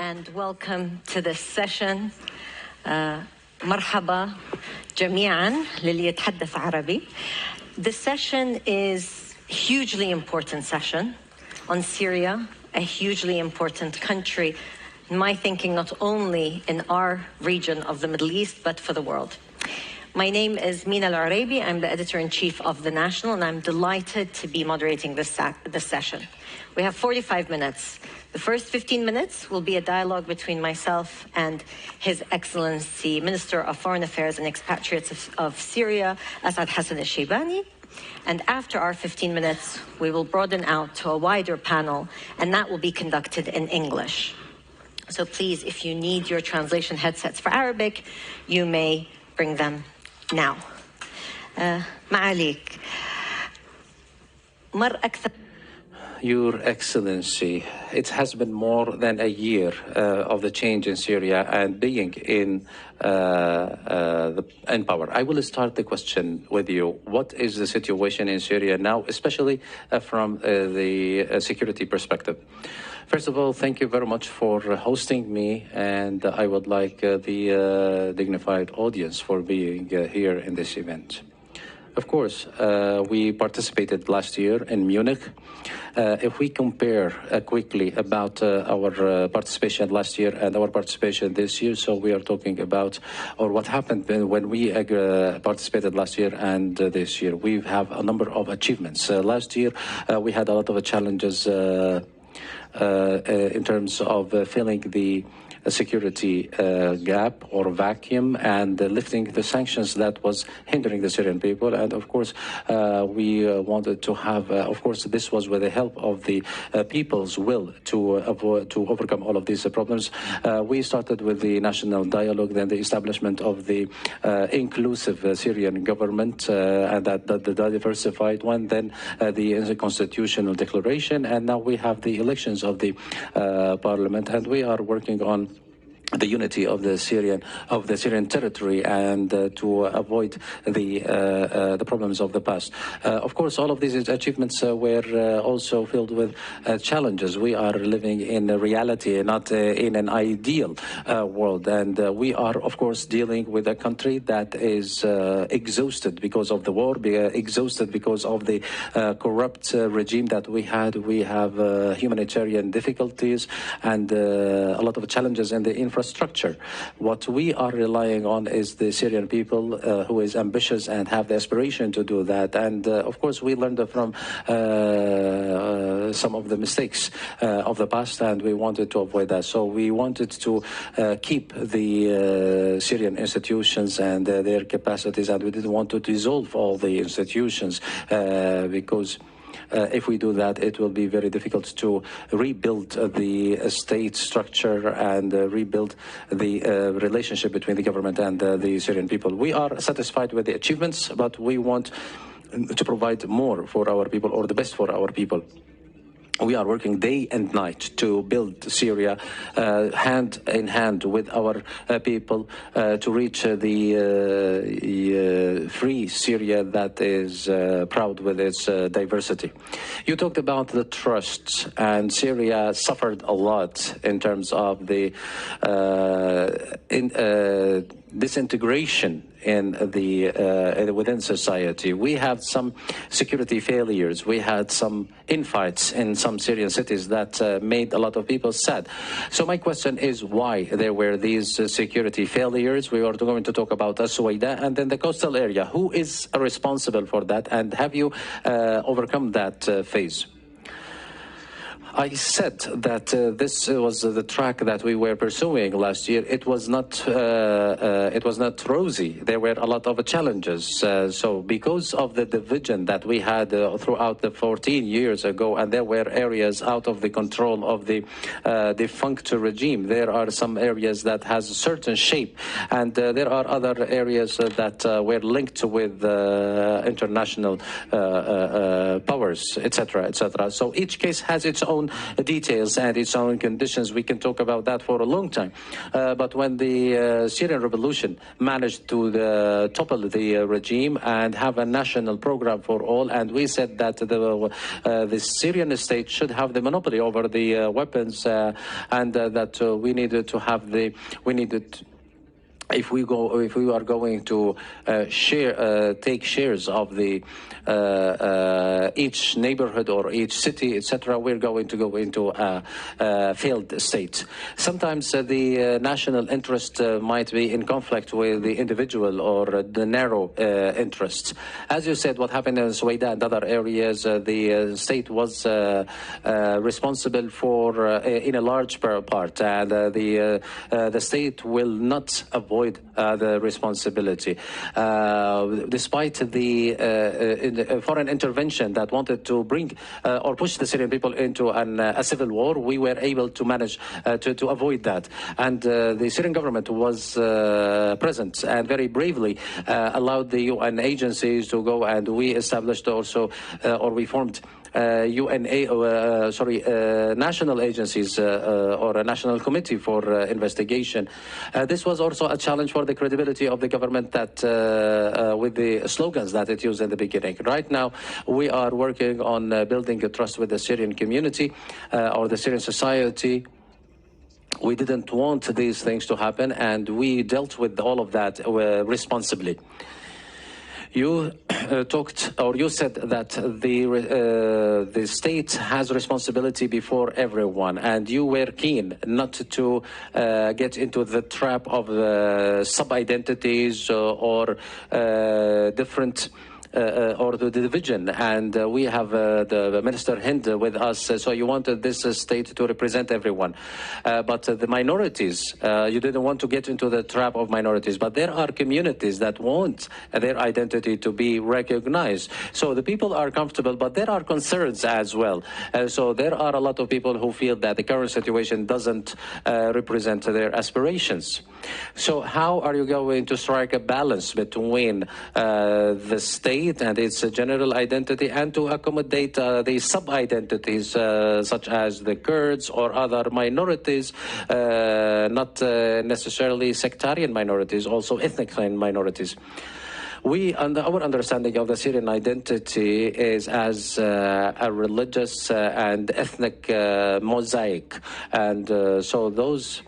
and welcome to this session. مرحبا جميعا للي يتحدث عربي. This session is a hugely important session on Syria, a hugely important country, in my thinking, not only in our region of the Middle East, but for the world. My name is Mina Al-Arabi. I'm the editor-in-chief of The National, and I'm delighted to be moderating this session. We have 45 minutes. The first 15 minutes will be a dialogue between myself and His Excellency Minister of Foreign Affairs and Expatriates of Syria, Asaad Shibani. And after our 15 minutes, we will broaden out to a wider panel, and that will be conducted in English. So please, if you need your translation headsets for Arabic, you may bring them now. معاليك. مر أكثر. Your Excellency, it has been more than a year of the change in Syria and being in power. I will start the question with you. What is the situation in Syria now, especially from the security perspective? First of all, thank you very much for hosting me, and I would like the dignified audience for being here in this event. Of course, we participated last year in Munich. If we compare quickly about our participation last year and our participation this year, so we are talking about, or what happened when we participated last year and this year. We have a number of achievements. Last year, we had a lot of challenges in terms of filling the security gap or vacuum and lifting the sanctions that was hindering the Syrian people. And of course, we wanted to have, of course, this was with the help of the people's will to overcome all of these problems. We started with the national dialogue, then the establishment of the inclusive Syrian government, and that the diversified one, then the constitutional declaration, and now we have the elections of the parliament, and we are working on the unity of the Syrian territory and to avoid the problems of the past. Of course, all of these achievements were also filled with challenges. We are living in a reality, not in an ideal world, and we are, of course, dealing with a country that is exhausted because of the war, exhausted because of the corrupt regime that we had. We have humanitarian difficulties and a lot of challenges in the infrastructure. What we are relying on is the Syrian people who is ambitious and have the aspiration to do that. And of course, we learned from some of the mistakes of the past, and we wanted to avoid that. So we wanted to keep the Syrian institutions and their capacities, and we didn't want to dissolve all the institutions because if we do that, it will be very difficult to rebuild the state structure and rebuild the relationship between the government and the Syrian people. We are satisfied with the achievements, but we want to provide more for our people, or the best for our people. We are working day and night to build Syria hand in hand with our people to reach the free Syria that is proud with its diversity. You talked about the trust, and Syria suffered a lot in terms of the disintegration in the within society. We had some security failures. We had some infights in some Syrian cities that made a lot of people sad. So my question is why there were these security failures. We are going to talk about Asaad and then the coastal area. Who is responsible for that, and have you overcome that phase? I said that this was the track that we were pursuing last year. It was not rosy. There were a lot of challenges. So because of the division that we had throughout the 14 years ago, and there were areas out of the control of the defunct regime, there are some areas that has a certain shape, and there are other areas that were linked with international powers, etc., etc. So each case has its own own details and its own conditions. We can talk about that for a long time. But when the Syrian revolution managed to topple the regime and have a national program for all, and we said that the Syrian state should have the monopoly over the weapons, and that we needed to have if we are going to take shares of the each neighborhood or each city, etc., we're going to go into a failed state. Sometimes the national interest might be in conflict with the individual or the narrow interests. As you said, what happened in Suwaida and other areas, the state was responsible for in a large part, and the state will not avoid the responsibility. Despite the foreign intervention that wanted to bring or push the Syrian people into a civil war, we were able to manage to avoid that. And the Syrian government was present and very bravely allowed the UN agencies to go, and we established also, or we formed national agencies or a national committee for investigation. This was also a challenge for the credibility of the government that with the slogans that it used in the beginning. Right now, we are working on building a trust with the Syrian community or the Syrian society. We didn't want these things to happen, and we dealt with all of that responsibly. You talked, or you said that the state has responsibility before everyone, and you were keen not to get into the trap of sub-identities or different or the division, and we have the Minister Hind with us, so you wanted this state to represent everyone. But the minorities, you didn't want to get into the trap of minorities, but there are communities that want their identity to be recognized. So the people are comfortable, but there are concerns as well. So there are a lot of people who feel that the current situation doesn't represent their aspirations. So how are you going to strike a balance between the state and its general identity and to accommodate the sub-identities such as the Kurds or other minorities, not necessarily sectarian minorities, also ethnic minorities? Our understanding of the Syrian identity is as a religious and ethnic mosaic, and so those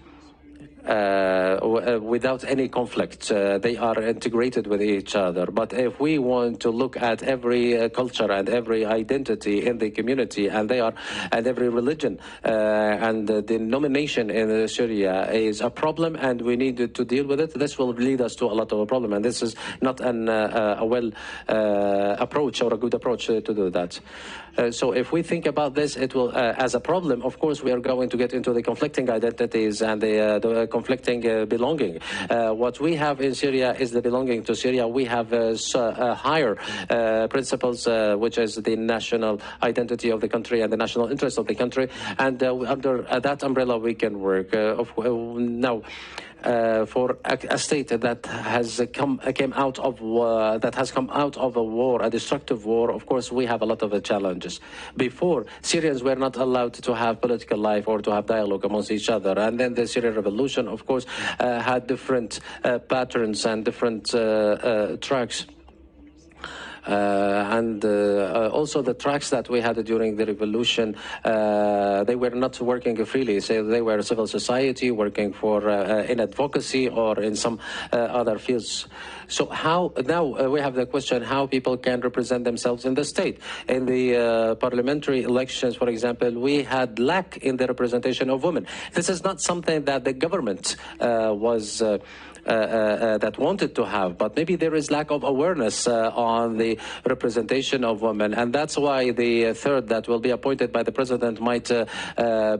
without any conflict, they are integrated with each other. But if we want to look at every culture and every identity in the community, and every religion and the denomination in Syria is a problem, and we need to deal with it, this will lead us to a lot of a problem. And this is not a well approach or a good approach to do that. So if we think about this, it will, as a problem, of course, we are going to get into the conflicting identities and the conflicting belonging. What we have in Syria is the belonging to Syria. We have higher principles, which is the national identity of the country and the national interest of the country. And under that umbrella, we can work. Now, for a state that has come out of a war, a destructive war, of course, we have a lot of challenges. Before, Syrians were not allowed to have political life or to have dialogue amongst each other. And then the Syrian revolution, of course, had different patterns and different tracks. Also the tracks that we had during the revolution, they were not working freely. So they were civil society working for in advocacy or in some other fields. So now we have the question how people can represent themselves in the state. In the parliamentary elections, for example, we had lack in the representation of women. This is not something that the government that wanted to have, but maybe there is lack of awareness on the representation of women, and that's why the third that will be appointed by the president might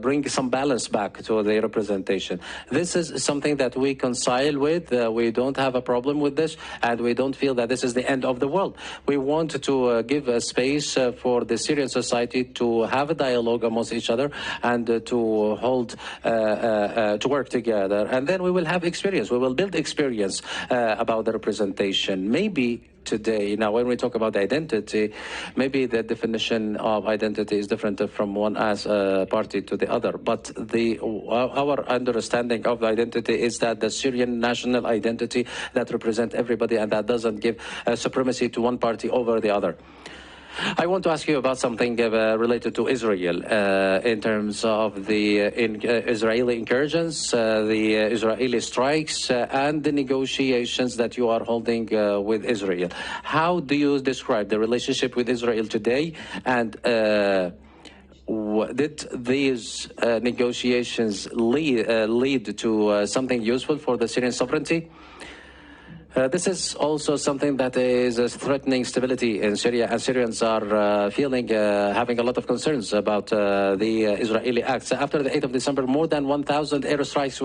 bring some balance back to the representation. This is something that we reconcile with. We don't have a problem with this, and we don't feel that this is the end of the world. We want to give a space for the Syrian society to have a dialogue amongst each other and to hold, to work together, and then we will have experience. We will build had experience about the representation. Maybe today, now when we talk about identity, maybe the definition of identity is different from one as a party to the other. But our understanding of identity is that the Syrian national identity that represents everybody and that doesn't give supremacy to one party over the other. I want to ask you about something related to Israel in terms of the Israeli incursions, the Israeli strikes, and the negotiations that you are holding with Israel. How do you describe the relationship with Israel today? And did these negotiations lead to something useful for the Syrian sovereignty? This is also something that is threatening stability in Syria, and Syrians are having a lot of concerns about the Israeli acts. After the 8th of December, more than 1,000 airstrikes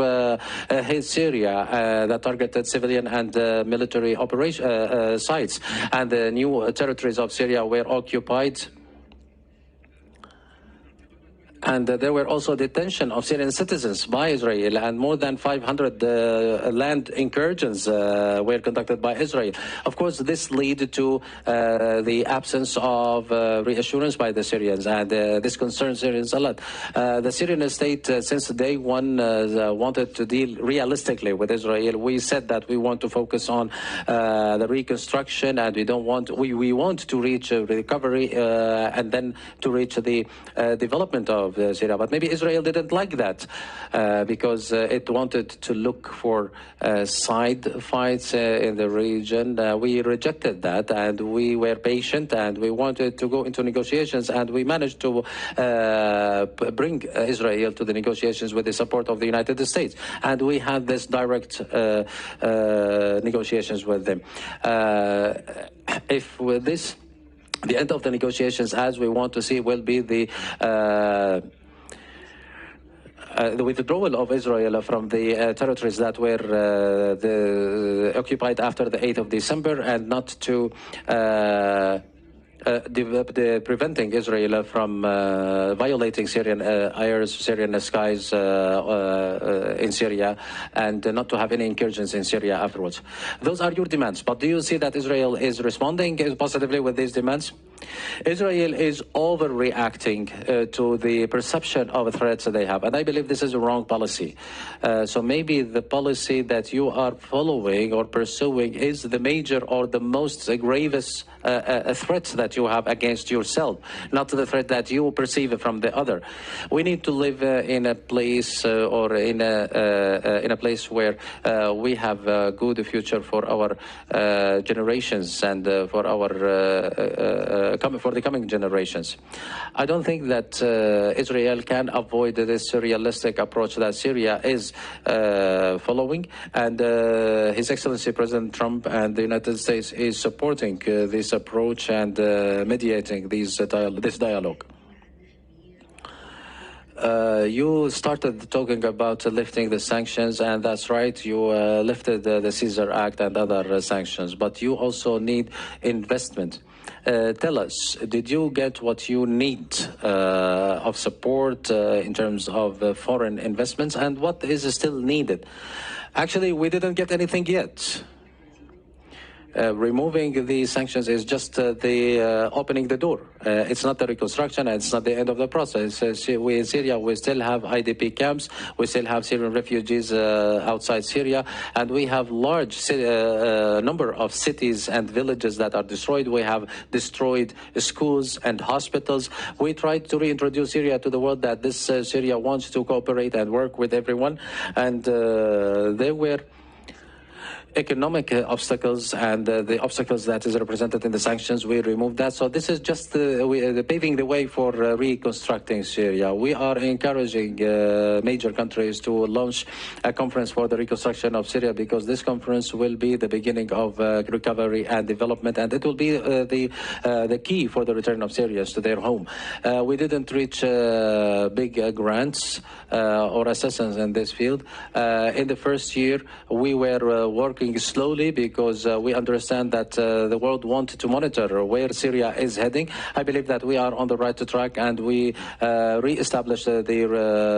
hit Syria that targeted civilian and military sites, and the new territories of Syria were occupied. And there were also detention of Syrian citizens by Israel, and more than 500 land incursions were conducted by Israel. Of course, this led to the absence of reassurance by the Syrians, and this concerns Syrians a lot. The Syrian state, since day one, wanted to deal realistically with Israel. We said that we want to focus on the reconstruction, and we want to reach recovery and then to reach the development of Syria. But maybe Israel didn't like that because it wanted to look for side fights in the region. We rejected that, and we were patient, and we wanted to go into negotiations, and we managed to bring Israel to the negotiations with the support of the United States. And we had this direct negotiations with them. If with this, the end of the negotiations, as we want to see, will be the withdrawal of Israel from the territories that were occupied after the 8th of December, and not to preventing Israel from violating Syrian airs, Syrian skies in Syria, and not to have any incursions in Syria afterwards. Those are your demands. But do you see that Israel is responding positively with these demands? Israel is overreacting to the perception of threats that they have, and I believe this is a wrong policy. So maybe the policy that you are following or pursuing is the major or the most gravest threat that you have against yourself, not the threat that you perceive from the other. We need to live in a place or in a place where we have a good future for our generations and for the coming generations. I don't think that Israel can avoid this realistic approach that Syria is following, and His Excellency President Trump and the United States is supporting this approach and mediating this dialogue. You started talking about lifting the sanctions, and that's right, you lifted the Caesar Act and other sanctions, but you also need investment. Tell us, did you get what you need of support in terms of foreign investments, and what is still needed? Actually, we didn't get anything yet. Removing the sanctions is just opening the door. It's not the reconstruction, and it's not the end of the process. We in Syria, we still have IDP camps, we still have Syrian refugees outside Syria, and we have large number of cities and villages that are destroyed. We have destroyed schools and hospitals. We tried to reintroduce Syria to the world, that this Syria wants to cooperate and work with everyone, and there were economic obstacles, and the obstacles that is represented in the sanctions, we removed that. So this is just paving the way for reconstructing Syria. We are encouraging major countries to launch a conference for the reconstruction of Syria, because this conference will be the beginning of recovery and development, and it will be the key for the return of Syrians to their home. We didn't reach big grants or assistance in this field. In the first year, we were working working slowly because we understand that the world wants to monitor where Syria is heading. I believe that we are on the right track, and we re-establish the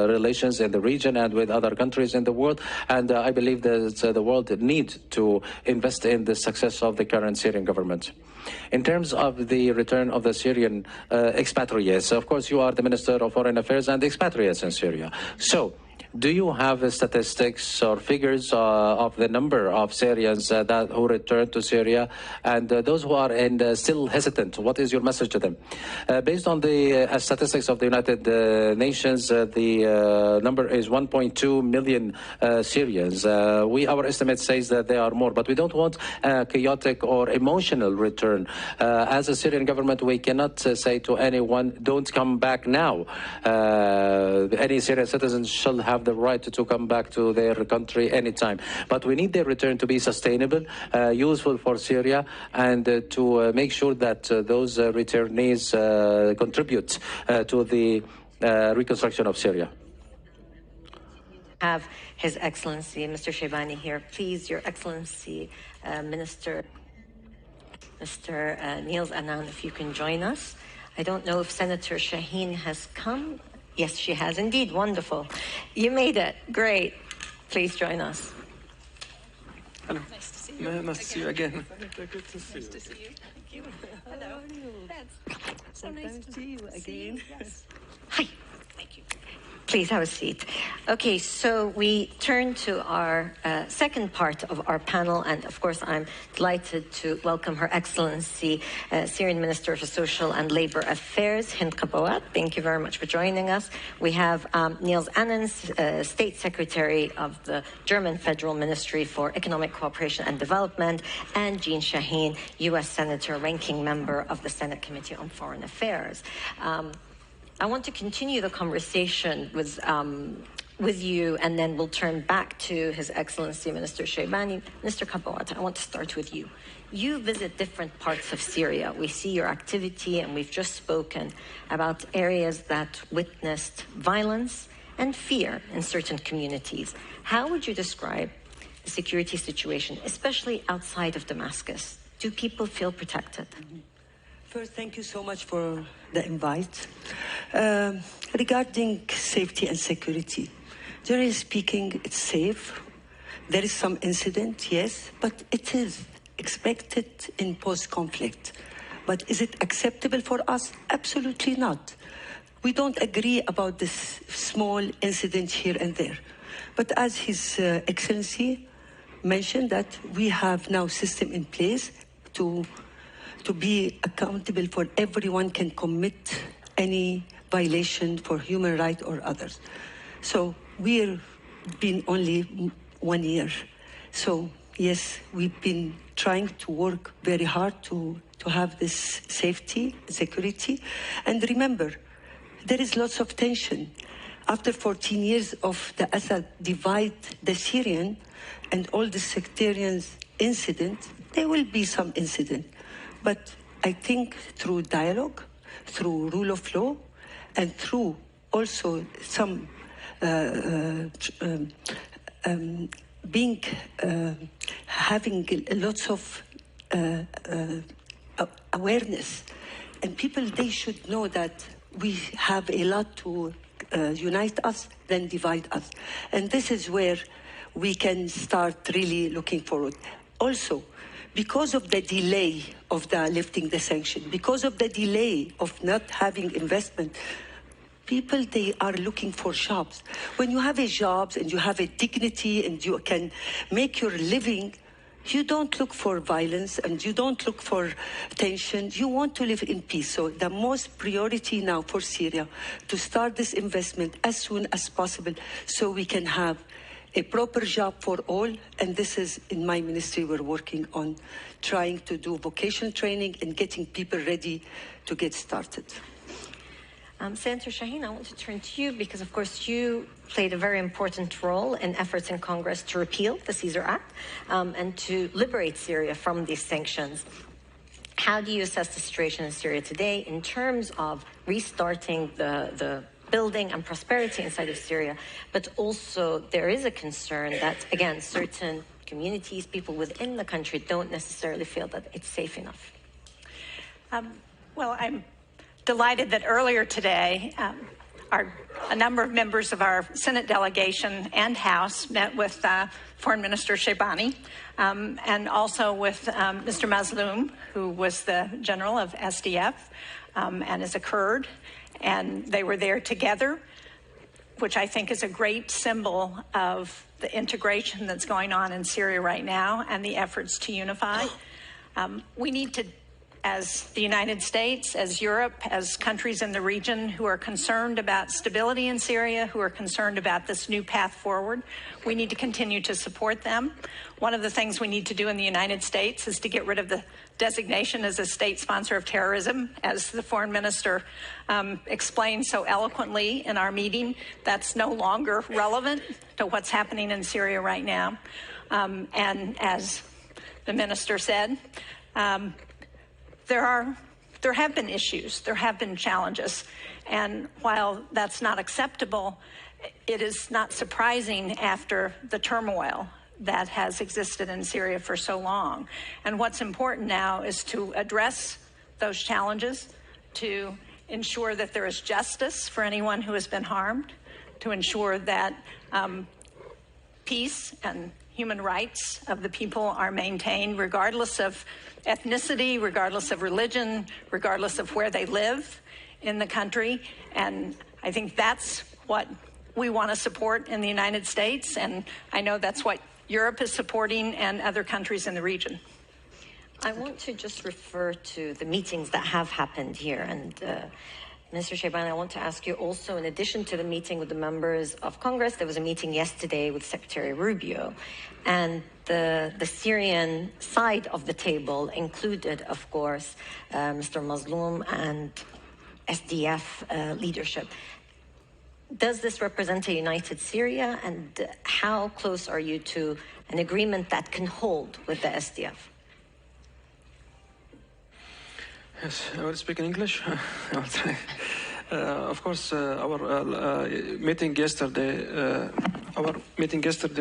relations in the region and with other countries in the world. And I believe that the world needs to invest in the success of the current Syrian government. In terms of the return of the Syrian expatriates, of course, you are the Minister of Foreign Affairs and expatriates in Syria. So, do you have statistics or figures of the number of Syrians who returned to Syria, and those who are still hesitant? What is your message to them? Based on the statistics of the United Nations, the number is 1.2 million Syrians. Our estimate says that there are more, but we don't want a chaotic or emotional return. As a Syrian government, we cannot say to anyone, don't come back now. Any Syrian citizens shall have the right to come back to their country anytime. But we need their return to be sustainable, useful for Syria, and to make sure that those returnees contribute to the reconstruction of Syria. Have His Excellency, Mr. Shibani here. Please, Your Excellency, Mr. Niels Annan, if you can join us. I don't know if Senator Shaheen has come. Yes, she has indeed. Wonderful. You made it. Great. Please join us. Hello. Nice to see you. Nice to see you again. Good to see you. Nice to see you. Thank you. Hello. How are you? So nice to see you again. Yes. Hi. Thank you. Please have a seat. Okay, so we turn to our second part of our panel, and of course I'm delighted to welcome Her Excellency, Syrian Minister for Social and Labour Affairs, Hind Kabawat. Thank you very much for joining us. We have Niels Annan, State Secretary of the German Federal Ministry for Economic Cooperation and Development, and Jean Shaheen, U.S. Senator, ranking member of the Senate Committee on Foreign Affairs. I want to continue the conversation with you, and then we'll turn back to His Excellency Minister Shibani. Mr. Kabawat, I want to start with you. You visit different parts of Syria. We see your activity, and we've just spoken about areas that witnessed violence and fear in certain communities. How would you describe the security situation, especially outside of Damascus? Do people feel protected? First, thank you so much for the invite. Regarding safety and security, generally speaking, it's safe. There is some incident, yes, but it is expected in post-conflict. But is it acceptable for us? Absolutely not. We don't agree about this small incident here and there. But as His Excellency mentioned, that we have now system in place to be accountable for everyone can commit any violation for human rights or others. So we've been only 1 year. So yes, we've been trying to work very hard to have this safety, security. And remember, there is lots of tension. After 14 years of the Asaad divide the Syrian and all the sectarian incidents, there will be some incident. But I think through dialogue, through rule of law, and through also some having lots of awareness, and people, they should know that we have a lot to unite us than divide us. And this is where we can start really looking forward. Also, because of the delay of the lifting the sanction, because of the delay of not having investment, people, they are looking for jobs. When you have a job and you have a dignity and you can make your living, you don't look for violence and you don't look for tension. You want to live in peace. So the most priority now for Syria to start this investment as soon as possible so we can have a proper job for all. And this is, in my ministry, we're working on trying to do vocational training and getting people ready to get started. Senator Shaheen, I want to turn to you because, of course, you played a very important role in efforts in Congress to repeal the Caesar Act and to liberate Syria from these sanctions. How do you assess the situation in Syria today in terms of restarting the building and prosperity inside of Syria, but also there is a concern that, again, certain communities, people within the country don't necessarily feel that it's safe enough. Well, I'm delighted that earlier today, a number of members of our Senate delegation and House met with Foreign Minister Shibani and also with Mr. Mazloum, who was the general of SDF and is a Kurd. And they were there together, which I think is a great symbol of the integration that's going on in Syria right now and the efforts to unify. We need to, as the United States, as Europe, as countries in the region who are concerned about stability in Syria, who are concerned about this new path forward, we need to continue to support them. One of the things we need to do in the United States is to get rid of the designation as a state sponsor of terrorism. As the foreign minister explained so eloquently in our meeting, that's no longer relevant to what's happening in Syria right now. And as the minister said, there have been issues, there have been challenges, and while that's not acceptable, it is not surprising after the turmoil that has existed in Syria for so long. And what's important now is to address those challenges, to ensure that there is justice for anyone who has been harmed, to ensure that peace and human rights of the people are maintained regardless of ethnicity, regardless of religion, regardless of where they live in the country. And I think that's what we want to support in the United States, and I know that's what Europe is supporting and other countries in the region. I want to just refer to the meetings that have happened here. And Mr. Shibani, I want to ask you also, in addition to the meeting with the members of Congress, there was a meeting yesterday with Secretary Rubio. And the Syrian side of the table included, of course, Mr. Mazloum and SDF leadership. Does this represent a united Syria, and how close are you to an agreement that can hold with the SDF? Yes, I will speak in English. Of course, our meeting yesterday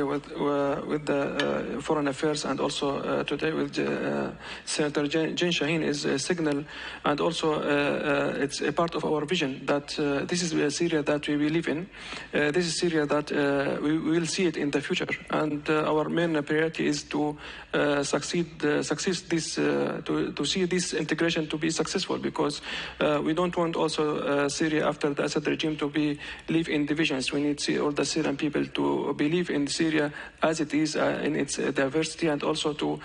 with the Foreign Affairs and also today with Senator Jane Shaheen is a signal, and also it's a part of our vision that this is a Syria that we live in. This is Syria that we will see it in the future, and our main priority is to succeed this to see this integration to be successful, because we don't want also Syria after the Assad regime to live in divisions. We need to see all the Syrian people to believe in Syria as it is in its diversity, and also to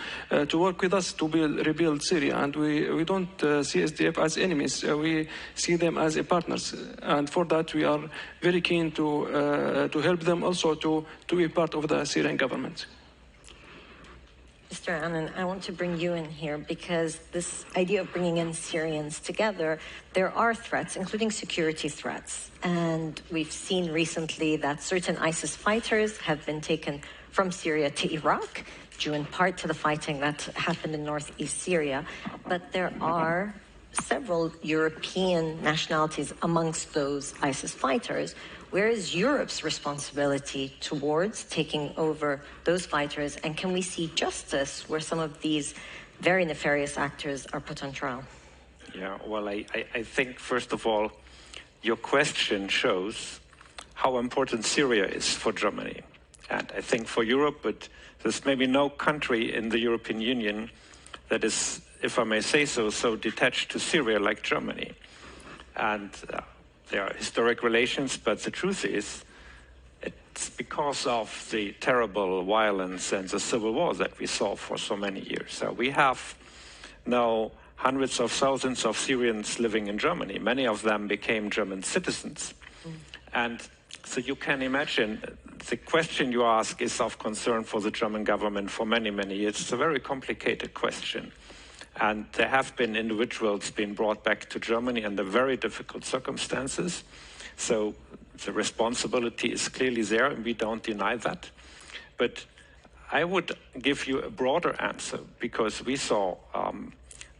work with us to rebuild Syria. And we don't see SDF as enemies. We see them as partners, and for that we are very keen to help them also to be part of the Syrian government. Mr. Annan, I want to bring you in here because this idea of bringing in Syrians together, there are threats, including security threats. And we've seen recently that certain ISIS fighters have been taken from Syria to Iraq, due in part to the fighting that happened in northeast Syria. But there are several European nationalities amongst those ISIS fighters. Where is Europe's responsibility towards taking over those fighters? And can we see justice where some of these very nefarious actors are put on trial? Yeah, well, I think, first of all, your question shows how important Syria is for Germany. And I think for Europe, but there's maybe no country in the European Union that is, if I may say so, so detached to Syria like Germany. And there are historic relations, but the truth is, it's because of the terrible violence and the civil war that we saw for so many years. So we have now hundreds of thousands of Syrians living in Germany. Many of them became German citizens. And so you can imagine the question you ask is of concern for the German government for many, many years. It's a very complicated question. And there have been individuals being brought back to Germany under very difficult circumstances. So the responsibility is clearly there, and we don't deny that. But I would give you a broader answer, because we saw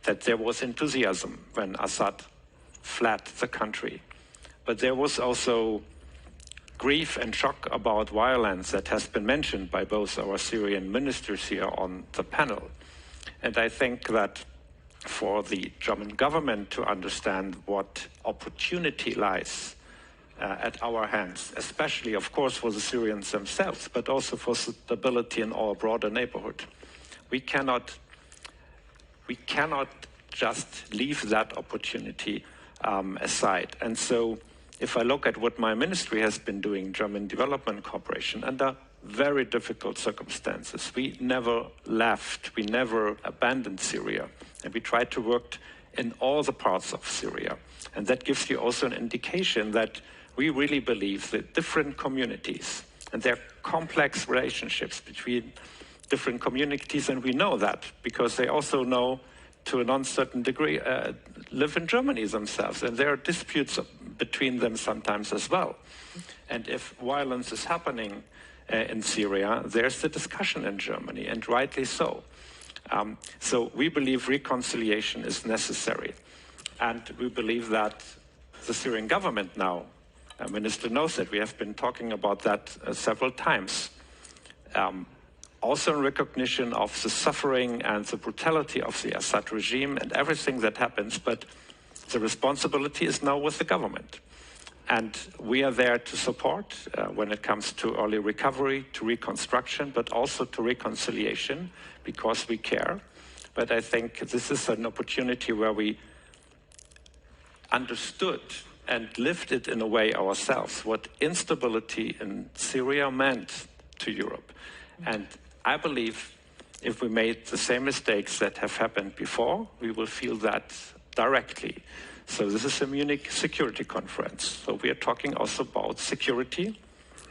that there was enthusiasm when Assad fled the country. But there was also grief and shock about violence that has been mentioned by both our Syrian ministers here on the panel. And I think that for the German government to understand what opportunity lies at our hands, especially, of course, for the Syrians themselves, but also for stability in our broader neighborhood, we cannot just leave that opportunity aside. And so if I look at what my ministry has been doing, German Development Cooperation, under very difficult circumstances, we never left, we never abandoned Syria, and we tried to work in all the parts of Syria. And that gives you also an indication that we really believe that different communities, and there are complex relationships between different communities, and we know that because they also know to an uncertain degree live in Germany themselves, and there are disputes between them sometimes as well. And if violence is happening in Syria, there's the discussion in Germany, and rightly so. So we believe reconciliation is necessary, and we believe that the Syrian government now, Minister knows that we have been talking about that several times, also in recognition of the suffering and the brutality of the Assad regime and everything that happens, but the responsibility is now with the government. And we are there to support when it comes to early recovery, to reconstruction, but also to reconciliation, because we care. But I think this is an opportunity where we understood and lived it in a way ourselves, what instability in Syria meant to Europe. And I believe if we made the same mistakes that have happened before, we will feel that directly. So this is a Munich Security Conference. So we are talking also about security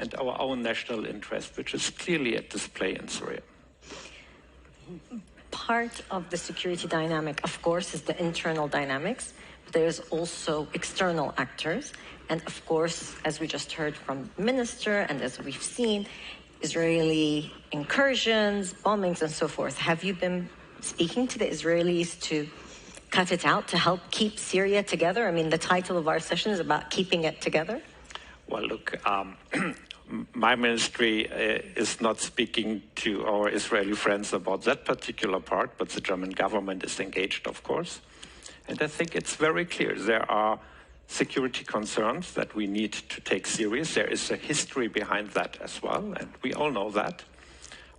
and our own national interest, which is clearly at display in Syria. Part of the security dynamic, of course, is the internal dynamics. But there's also external actors. And of course, as we just heard from the minister, and as we've seen, Israeli incursions, bombings, and so forth. Have you been speaking to the Israelis to cut it out, to help keep Syria together? I mean, the title of our session is about keeping it together. Well, look, my ministry is not speaking to our Israeli friends about that particular part, but the German government is engaged, of course. And I think it's very clear there are security concerns that we need to take serious. There is a history behind that as well, and we all know that.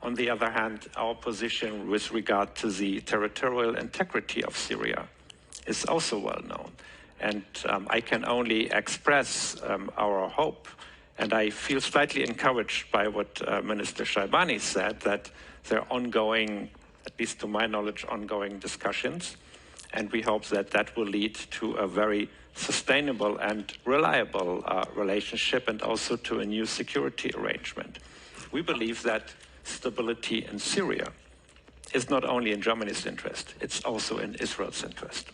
On the other hand, our position with regard to the territorial integrity of Syria is also well known. And I can only express our hope, and I feel slightly encouraged by what Minister Shibani said, that there are ongoing, at least to my knowledge, ongoing discussions, and we hope that that will lead to a very sustainable and reliable relationship, and also to a new security arrangement. We believe that stability in Syria is not only in Germany's interest, it's also in Israel's interest.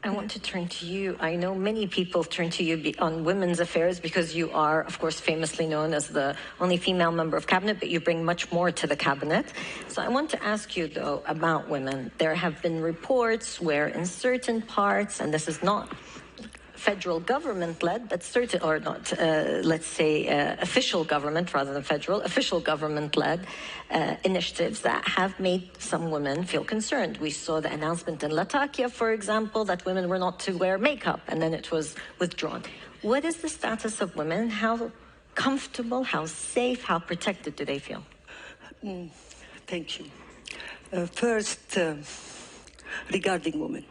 I want to turn to you. I know many people turn to you on women's affairs because you are, of course, famously known as the only female member of cabinet, but you bring much more to the cabinet. So I want to ask you, though, about women. There have been reports where in certain parts, and this is not federal government-led, but certain, or not, let's say, official government rather than federal, official government-led initiatives that have made some women feel concerned. We saw the announcement in Latakia, for example, that women were not to wear makeup, and then it was withdrawn. What is the status of women? How comfortable, how safe, how protected do they feel? Thank you. First, regarding women.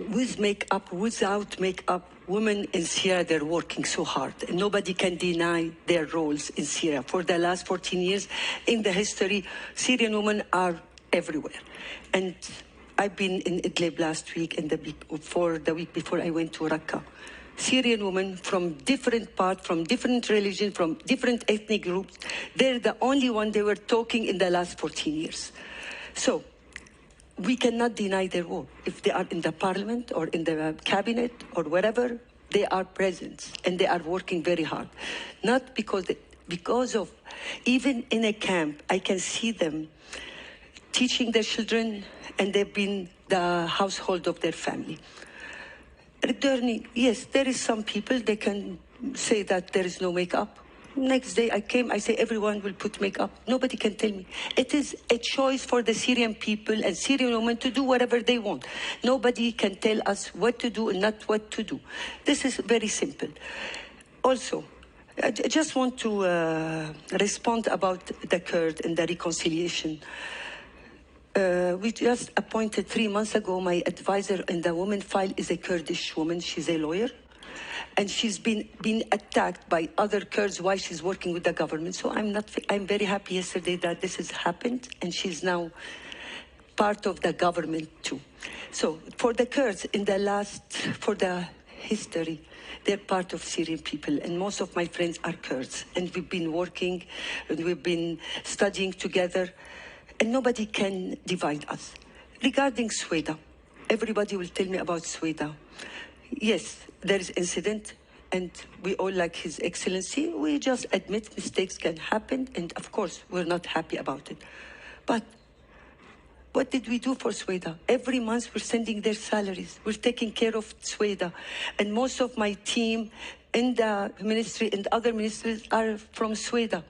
With makeup, without makeup, women in Syria, they're working so hard. And nobody can deny their roles in Syria. For the last 14 years, in the history, Syrian women are everywhere. And I've been in Idlib last week, and the week before I went to Raqqa. Syrian women from different parts, from different religions, from different ethnic groups, they're the only one they were talking in the last 14 years. So, we cannot deny their role. If they are in the parliament or in the cabinet or wherever, they are present and they are working very hard. Not because of, even in a camp, I can see them teaching their children, and they've been the household of their family. Returning, yes, there is some people, they can say that there is no makeup. Next day I came, I say everyone will put makeup. Nobody can tell me. It is a choice for the Syrian people and Syrian women to do whatever they want. Nobody can tell us what to do and not what to do. This is very simple. Also, I just want to respond about the Kurd and the reconciliation. We just appointed 3 months ago, my advisor in the women file is a Kurdish woman. She's a lawyer. And she's been attacked by other Kurds while she's working with the government. So I'm very happy yesterday that this has happened, and she's now part of the government too. So for the Kurds, for the history, they're part of Syrian people, and most of my friends are Kurds. And we've been working, and we've been studying together, and nobody can divide us. Regarding Sweden, everybody will tell me about Sweden. Yes, there is incident, and we all like His Excellency. We just admit mistakes can happen, and of course, we're not happy about it. But what did we do for Sweden? Every month, we're sending their salaries. We're taking care of Sweden. And most of my team in the ministry and other ministries are from Sweden.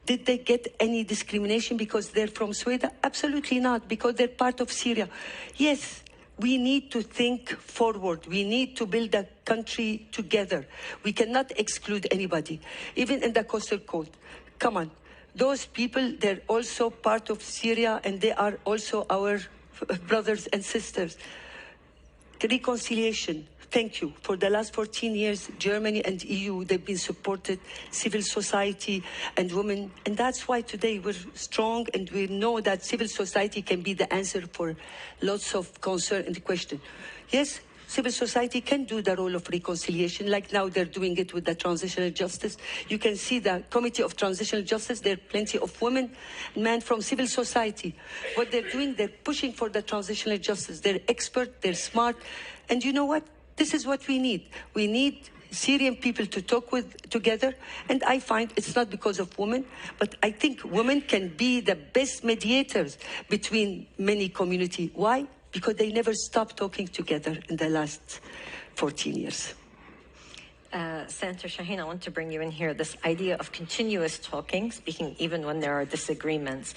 Did they get any discrimination because they're from Sweden? Absolutely not, because they're part of Syria. Yes. We need to think forward. We need to build a country together. We cannot exclude anybody, even in the Coastal Code. Come on. Those people, they're also part of Syria, and they are also our brothers and sisters. Reconciliation. Thank you. For the last 14 years, Germany and EU, they've been supported, civil society and women. And that's why today we're strong, and we know that civil society can be the answer for lots of concern and question. Yes, civil society can do the role of reconciliation, like now they're doing it with the transitional justice. You can see the Committee of Transitional Justice, there are plenty of women and men from civil society. What they're doing, they're pushing for the transitional justice. They're expert, they're smart. And you know what? This is what we need. We need Syrian people to talk together, and I find it's not because of women, but I think women can be the best mediators between many communities. Why? Because they never stopped talking together in the last 14 years. Senator Shaheen, I want to bring you in here. This idea of continuous talking, speaking even when there are disagreements.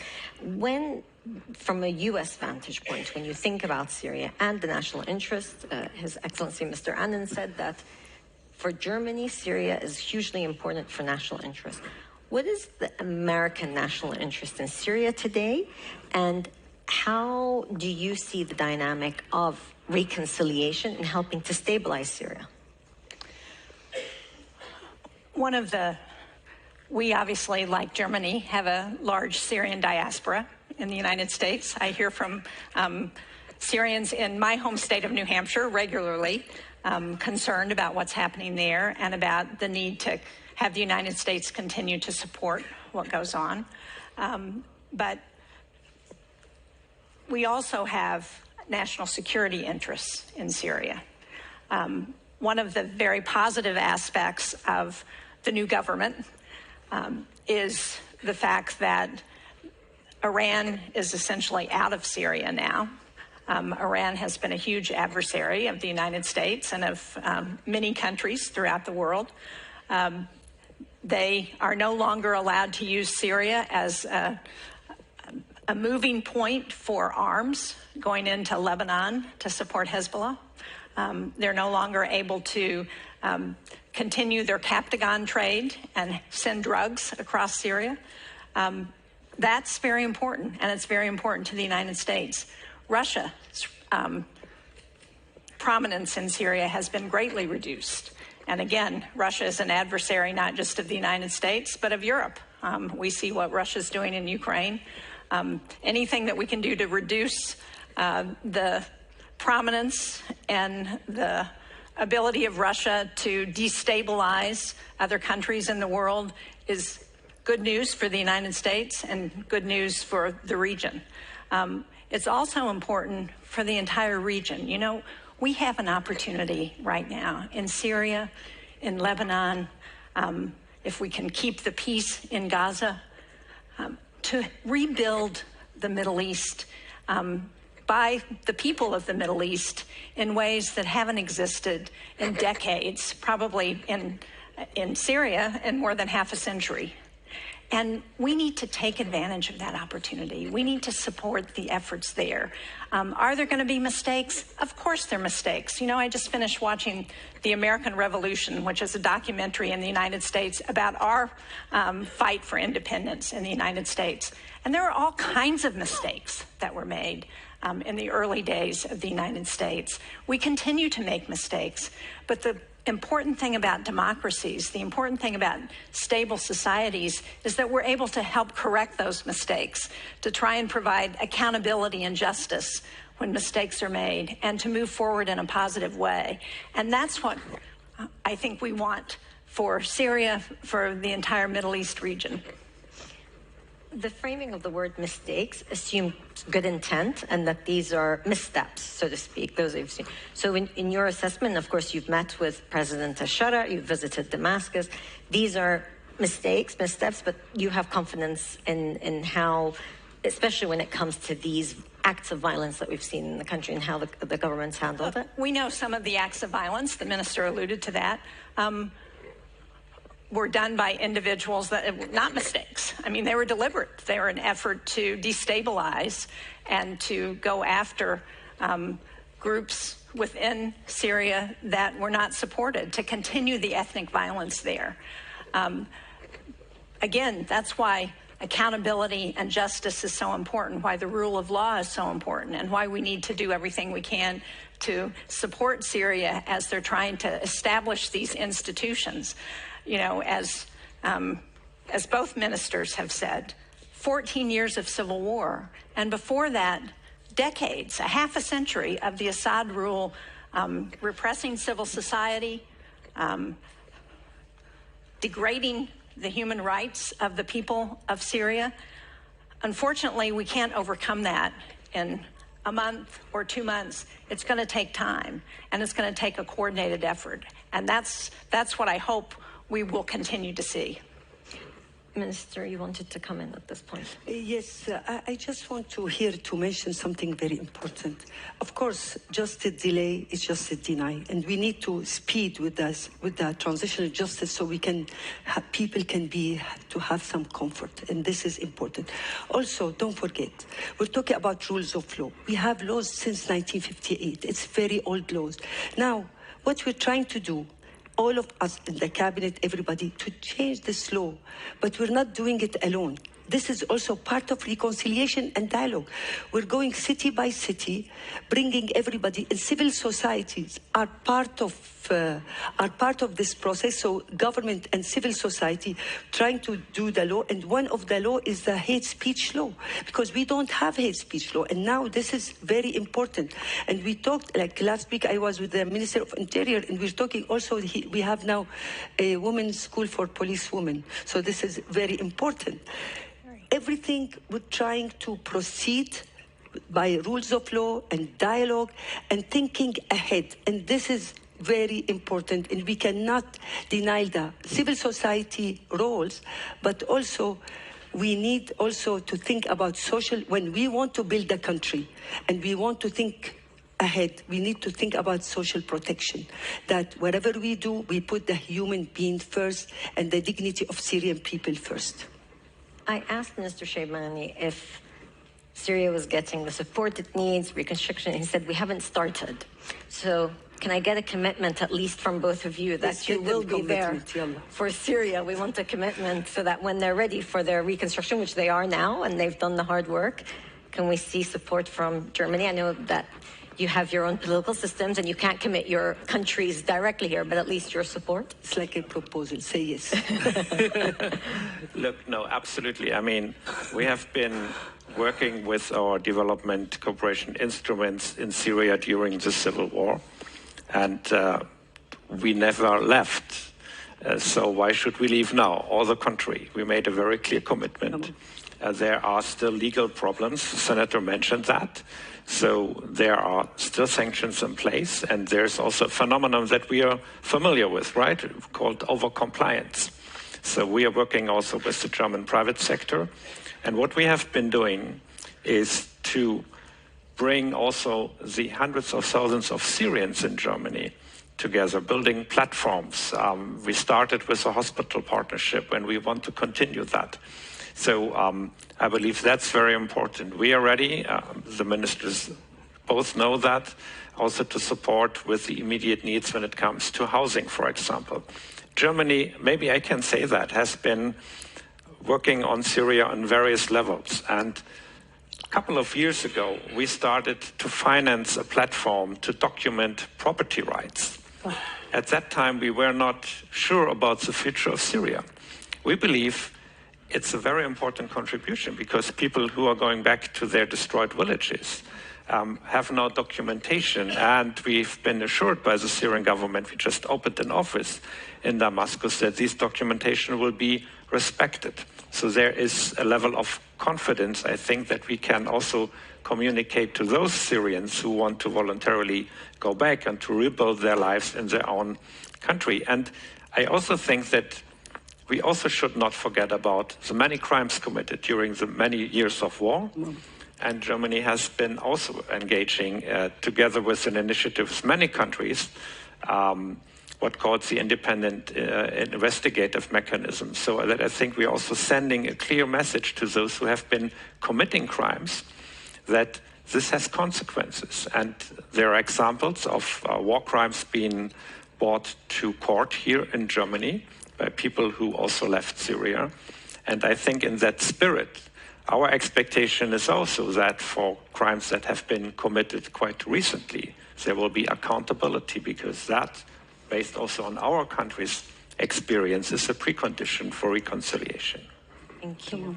From a U.S. vantage point, when you think about Syria and the national interest, His Excellency Mr. Annan said that for Germany, Syria is hugely important for national interest. What is the American national interest in Syria today, and how do you see the dynamic of reconciliation in helping to stabilize Syria? We obviously, like Germany, have a large Syrian diaspora in the United States. I hear from Syrians in my home state of New Hampshire regularly concerned about what's happening there and about the need to have the United States continue to support what goes on. But we also have national security interests in Syria. One of the very positive aspects of the new government is the fact that Iran is essentially out of Syria now. Iran has been a huge adversary of the United States and of many countries throughout the world. They are no longer allowed to use Syria as a moving point for arms going into Lebanon to support Hezbollah. They're no longer able to continue their Captagon trade and send drugs across Syria. That's very important, and it's very important to the United States. Russia's prominence in Syria has been greatly reduced. And again, Russia is an adversary not just of the United States, but of Europe. We see what Russia's doing in Ukraine. Anything that we can do to reduce the prominence and the ability of Russia to destabilize other countries in the world is good news for the United States and good news for the region. It's also important for the entire region. You know, we have an opportunity right now in Syria, in Lebanon, if we can keep the peace in Gaza, to rebuild the Middle East, by the people of the Middle East in ways that haven't existed in decades, probably in Syria in more than half a century. And we need to take advantage of that opportunity. We need to support the efforts there. Are there going to be mistakes? Of course there are mistakes. You know, I just finished watching The American Revolution, which is a documentary in the United States about our fight for independence in the United States. And there were all kinds of mistakes that were made in the early days of the United States. We continue to make mistakes, but the important thing about democracies, the important thing about stable societies, is that we're able to help correct those mistakes, to try and provide accountability and justice when mistakes are made, and to move forward in a positive way. And that's what I think we want for Syria, for the entire Middle East region. The framing of the word mistakes assumed good intent and that these are missteps, so to speak, those you've seen. So in your assessment, of course, you've met with President Asaad, you've visited Damascus. These are mistakes, missteps, but you have confidence in how, especially when it comes to these acts of violence that we've seen in the country and how the government's handled it? We know some of the acts of violence. The minister alluded to that. Were done by individuals that, not mistakes. I mean, they were deliberate. They were an effort to destabilize and to go after groups within Syria that were not supported, to continue the ethnic violence there. Again, that's why accountability and justice is so important, why the rule of law is so important, and why we need to do everything we can to support Syria as they're trying to establish these institutions. You know, as both ministers have said, 14 years of civil war, and before that, decades, a half a century of the Assad rule, repressing civil society, degrading the human rights of the people of Syria. Unfortunately, we can't overcome that in a month or 2 months. It's going to take time, and it's going to take a coordinated effort, and that's what I hope we will continue to see. Minister, you wanted to come in at this point. Yes, I just want to mention something very important. Of course, just a delay is just a deny, and we need to speed with the transitional justice so we can people can have some comfort, and this is important. Also, don't forget, we're talking about rules of law. We have laws since 1958. It's very old laws. Now, what we're trying to do, all of us in the cabinet, everybody, to change this law, but we're not doing it alone. This is also part of reconciliation and dialogue. We're going city by city, bringing everybody, and civil societies are part of this process. So government and civil society trying to do the law, and one of the law is the hate speech law, because we don't have hate speech law, and now this is very important. And we talked, like last week, I was with the Minister of Interior, and we're talking also, we have now a women's school for police women. So this is very important. Everything we're trying to proceed by rules of law and dialogue and thinking ahead. And this is very important, and we cannot deny the civil society roles, but also we need also to think about social, when we want to build a country and we want to think ahead, we need to think about social protection, that whatever we do, we put the human being first and the dignity of Syrian people first. I asked Minister Shibani if Syria was getting the support it needs, reconstruction. He said, we haven't started. So can I get a commitment, at least from both of you, that you will be there for Syria? We want a commitment so that when they're ready for their reconstruction, which they are now, and they've done the hard work, can we see support from Germany? I know that you have your own political systems and you can't commit your countries directly here, but at least your support? It's like a proposal. Say yes. Look, no, absolutely. I mean, we have been working with our development cooperation instruments in Syria during the civil war, and we never left. So why should we leave now? Or the contrary, we made a very clear commitment. There are still legal problems. The Senator mentioned that. So there are still sanctions in place, and there's also a phenomenon that we are familiar with, right, called overcompliance. So we are working also with the German private sector, and what we have been doing is to bring also the hundreds of thousands of Syrians in Germany together, building platforms. We started with a hospital partnership, and we want to continue that. So I believe that's very important. We are ready. The ministers both know that, also to support with the immediate needs when it comes to housing, for example. Germany, maybe I can say that, has been working on Syria on various levels. And a couple of years ago, we started to finance a platform to document property rights. At that time, we were not sure about the future of Syria. We believe it's a very important contribution because people who are going back to their destroyed villages have no documentation, and we've been assured by the Syrian government, we just opened an office in Damascus, that this documentation will be respected. So there is a level of confidence, I think, that we can also communicate to those Syrians who want to voluntarily go back and to rebuild their lives in their own country. And I also think that we also should not forget about the many crimes committed during the many years of war. And Germany has been also engaging together with an initiative with many countries, what called the independent investigative mechanism. So that I think we're also sending a clear message to those who have been committing crimes that this has consequences. And there are examples of war crimes being brought to court here in Germany by people who also left Syria. And I think in that spirit, our expectation is also that for crimes that have been committed quite recently, there will be accountability, because that, based also on our country's experience, is a precondition for reconciliation. Thank you.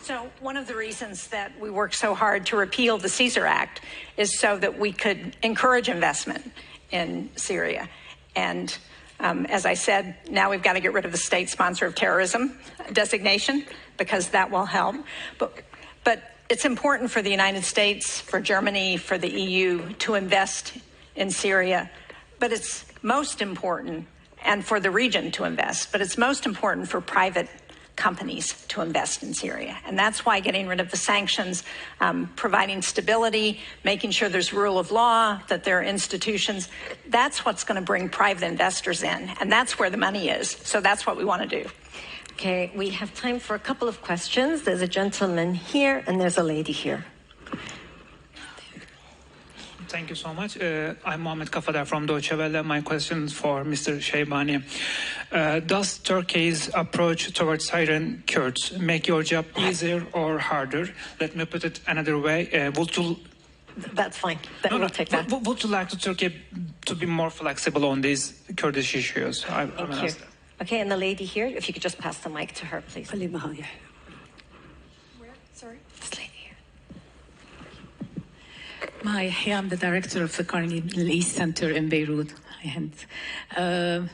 So one of the reasons that we worked so hard to repeal the Caesar Act is so that we could encourage investment in Syria. And as I said, now we've got to get rid of the state sponsor of terrorism designation, because that will help. But it's important for the United States, for Germany, for the EU to invest in Syria. But it's most important, and for the region to invest, but it's most important for private companies to invest in Syria. And that's why getting rid of the sanctions, providing stability, making sure there's rule of law, that there are institutions, that's what's going to bring private investors in. And that's where the money is. So that's what we want to do. Okay, we have time for a couple of questions. There's a gentleman here and there's a lady here. Thank you so much. I'm Mohamed Kafadar from Deutsche Welle. My question is for Mr. Shibani. Does Turkey's approach towards Syrian Kurds make your job easier or harder? Let me put it another way. That's fine. We'll take that. Would you like Turkey to be more flexible on these Kurdish issues? Thank you. Okay, and the lady here, if you could just pass the mic to her, please. Where? Sorry? This lady here. I'm the director of the Carnegie Middle East Center in Beirut.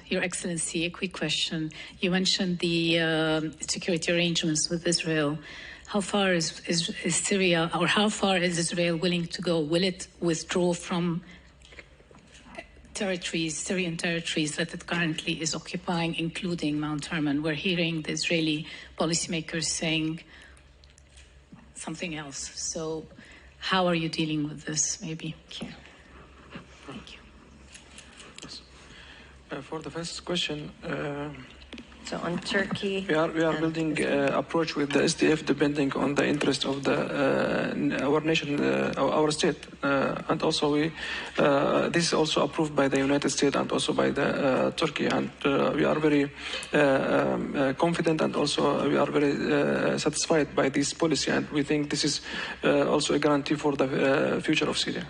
Your Excellency, a quick question. You mentioned the security arrangements with Israel. How far is Syria, or how far is Israel willing to go? Will it withdraw from Syrian territories that it currently is occupying, including Mount Hermon? We're hearing the Israeli policymakers saying something else. So how are you dealing with this, maybe? Thank you. Yes. For the first question, so on Turkey, we are building approach with the SDF depending on the interest of our nation, our state, and also this is also approved by the United States and also by the Turkey, and we are very confident, and also we are very satisfied by this policy, and we think this is also a guarantee for the future of Syria.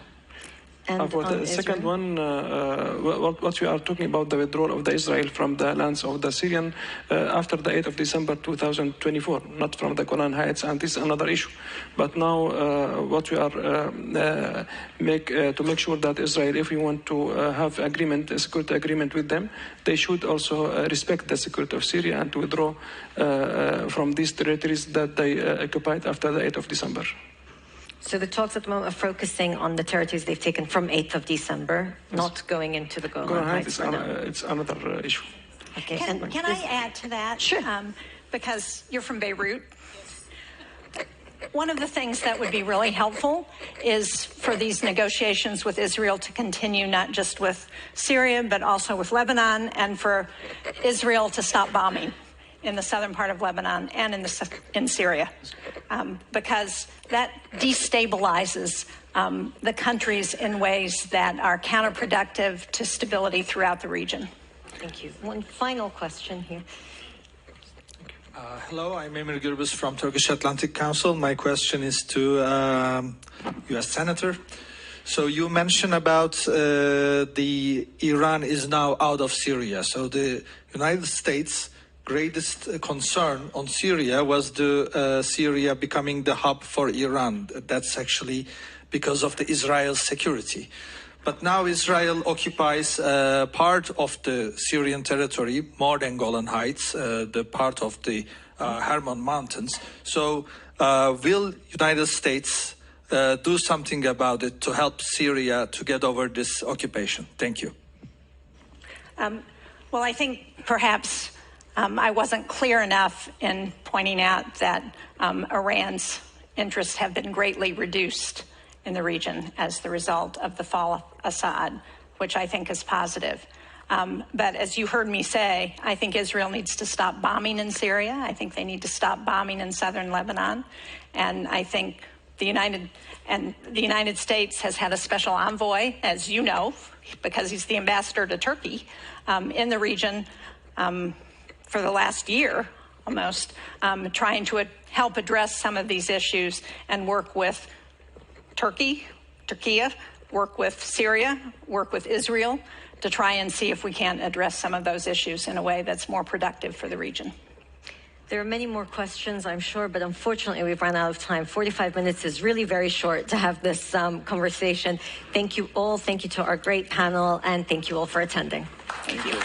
and for the second one, what we are talking about, the withdrawal of the Israel from the lands of the Syrian after the 8th of December 2024, not from the Golan Heights, and this is another issue. But now what we are to make sure that Israel, if we want to have agreement, a security agreement with them, they should also respect the security of Syria and to withdraw from these territories that they occupied after the 8th of December. So the talks at the moment are focusing on the territories they've taken from 8th of December, yes, not going into the Golan Heights. It's another issue. Okay. Can I add to that? Sure. Because you're from Beirut. One of the things that would be really helpful is for these negotiations with Israel to continue, not just with Syria, but also with Lebanon, and for Israel to stop bombing in the southern part of Lebanon and in Syria, because that destabilizes the countries in ways that are counterproductive to stability throughout the region. Thank you. One final question here. Hello, I'm Emir Gürbüz from Turkish Atlantic Council. My question is to U.S. Senator. So you mentioned about the Iran is now out of Syria. So the United States' greatest concern on Syria was the Syria becoming the hub for Iran. That's actually because of the Israel's security. But now Israel occupies part of the Syrian territory, more than Golan Heights, the part of the Hermon Mountains. So will United States do something about it to help Syria to get over this occupation? Thank you. Well, I think perhaps I wasn't clear enough in pointing out that Iran's interests have been greatly reduced in the region as the result of the fall of Asaad, which I think is positive. But as you heard me say, I think Israel needs to stop bombing in Syria. I think they need to stop bombing in southern Lebanon. And I think the United States has had a special envoy, as you know, because he's the ambassador to Turkey in the region for the last year almost, trying to help address some of these issues and work with Turkey, work with Syria, work with Israel to try and see if we can address some of those issues in a way that's more productive for the region. There are many more questions, I'm sure, but unfortunately we've run out of time. 45 minutes is really very short to have this conversation. Thank you all. Thank you to our great panel, and thank you all for attending. Thank you.